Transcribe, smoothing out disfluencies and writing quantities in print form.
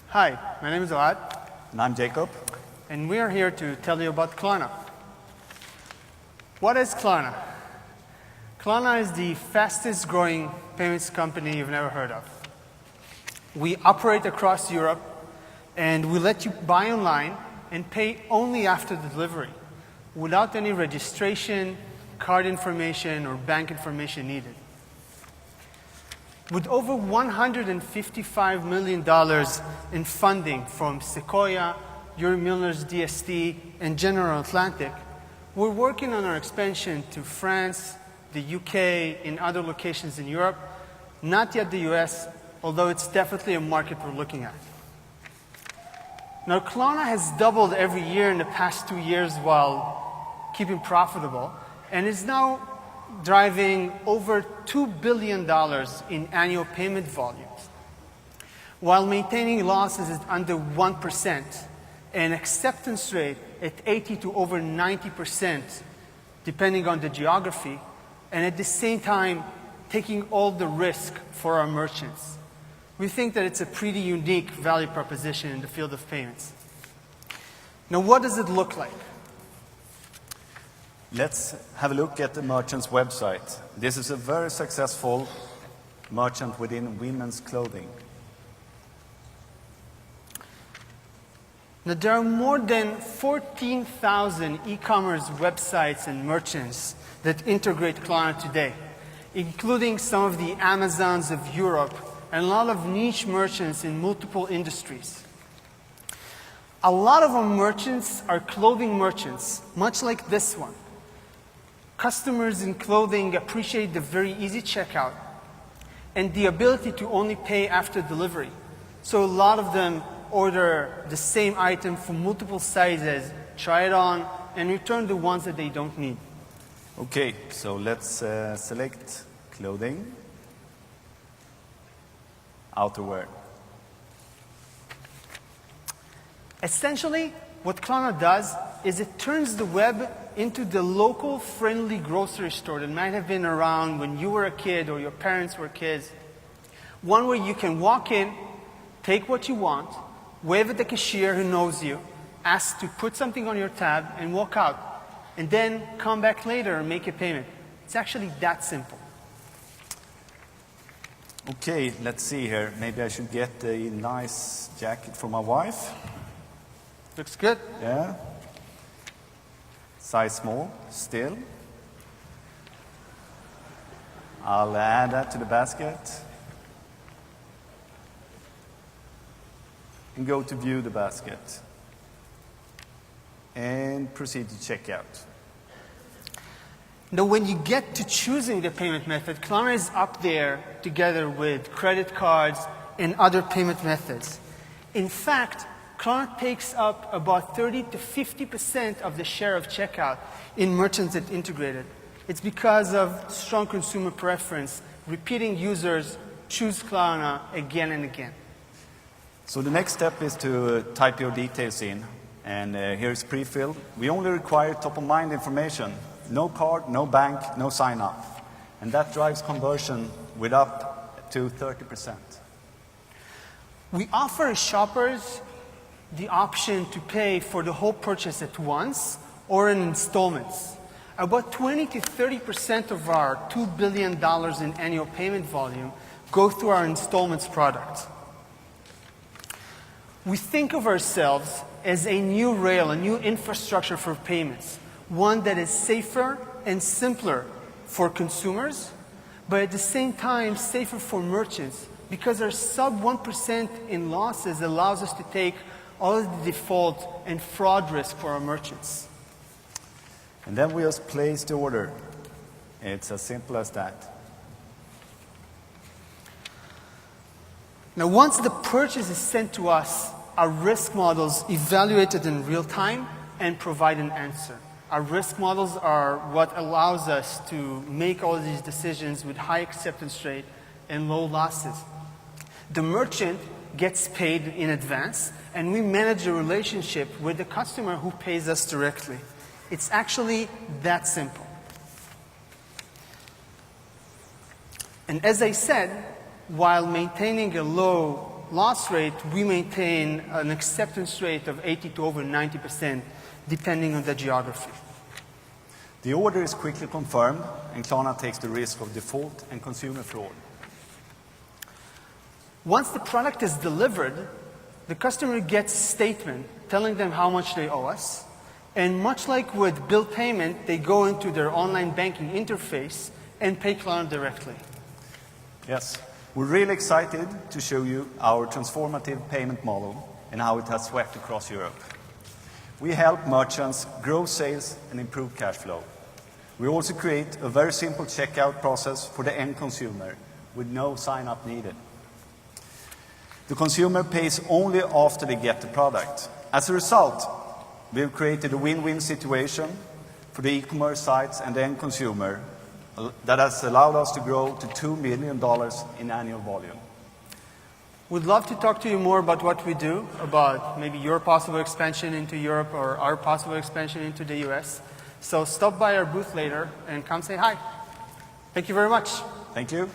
Hi, my name is Oad, And I'm Jacob. and we are here to tell you about Klarna. What is Klarna? Klarna is the fastest growing payments company you've never heard of. We operate across Europe, and we let you buy online and pay only after the delivery, without any registration, card information, or bank information needed. With over $155 million in funding from Sequoia, Euromillions DST, and General Atlantic, we're working on our expansion to France, the UK, and other locations in Europe, not yet the US, although it's definitely a market we're looking at. Now, Klarna has doubled every year in the past 2 years while keeping profitable, and is now driving over $2 billion in annual payment volumes, while maintaining losses at under 1% and acceptance rate at 80 to over 90%, depending on the geography, and at the same time taking all the risk for our merchants. We think that it's a pretty unique value proposition in the field of payments. Now, what does it look like? Let's have a look at the merchant's website. This is a very successful merchant within women's clothing. Now, there are more than 14,000 e-commerce websites and merchants that integrate Klarna today, including some of the Amazons of Europe and a lot of niche merchants in multiple industries. A lot of our merchants are clothing merchants, much like this one. Customers in clothing appreciate the very easy checkout and the ability to only pay after delivery. So a lot of them order the same item from multiple sizes, try it on, and return the ones that they don't need. Okay, so let's select clothing, outerwear. Essentially, what Klarna does is it turns the web into the local friendly grocery store that might have been around when you were a kid or your parents were kids. One where you can walk in, take what you want, wave at the cashier who knows you, ask to put something on your tab, and walk out. And then come back later and make a payment. It's actually that simple. Okay, let's see here. Maybe I should get a nice jacket for my wife. Looks good. Yeah. Size small, still. I'll add that to the basket. And go to view the basket. And proceed to checkout. Now, when you get to choosing the payment method, Klarna is up there together with credit cards and other payment methods. In fact, Klarna takes up about 30 to 50% of the share of checkout in merchants that integrated. It's because of strong consumer preference. Repeating users choose Klarna again and again. So the next step is to type your details in. And here's pre-filled. We only require top-of-mind information. No card, no bank, no sign-up. And that drives conversion with up to 30%. We offer shoppers the option to pay for the whole purchase at once or in installments. About 20 to 30% of our $2 billion in annual payment volume go through our installments product. We think of ourselves as a new rail, a new infrastructure for payments, one that is safer and simpler for consumers, but at the same time safer for merchants, because our sub 1% in losses allows us to take all of the default and fraud risk for our merchants. And then we just place the order. It's as simple as that. Now, once the purchase is sent to us, our risk models evaluate it in real time and provide an answer. Our risk models are what allows us to make all of these decisions with high acceptance rate and low losses. The merchant gets paid in advance, and we manage a relationship with the customer who pays us directly. It's actually that simple. And as I said, while maintaining a low loss rate, we maintain an acceptance rate of 80 to over 90%, depending on the geography. The order is quickly confirmed, and Klarna takes the risk of default and consumer fraud. Once the product is delivered, the customer gets a statement telling them how much they owe us. And much like with bill payment, they go into their online banking interface and pay Klarna directly. Yes, we're really excited to show you our transformative payment model and how it has swept across Europe. We help merchants grow sales and improve cash flow. We also create a very simple checkout process for the end consumer with no sign-up needed. The consumer pays only after they get the product. As a result, we've created a win-win situation for the e-commerce sites and the end consumer that has allowed us to grow to $2 million in annual volume. We'd love to talk to you more about what we do, about maybe your possible expansion into Europe or our possible expansion into the US. So stop by our booth later and come say hi. Thank you very much. Thank you.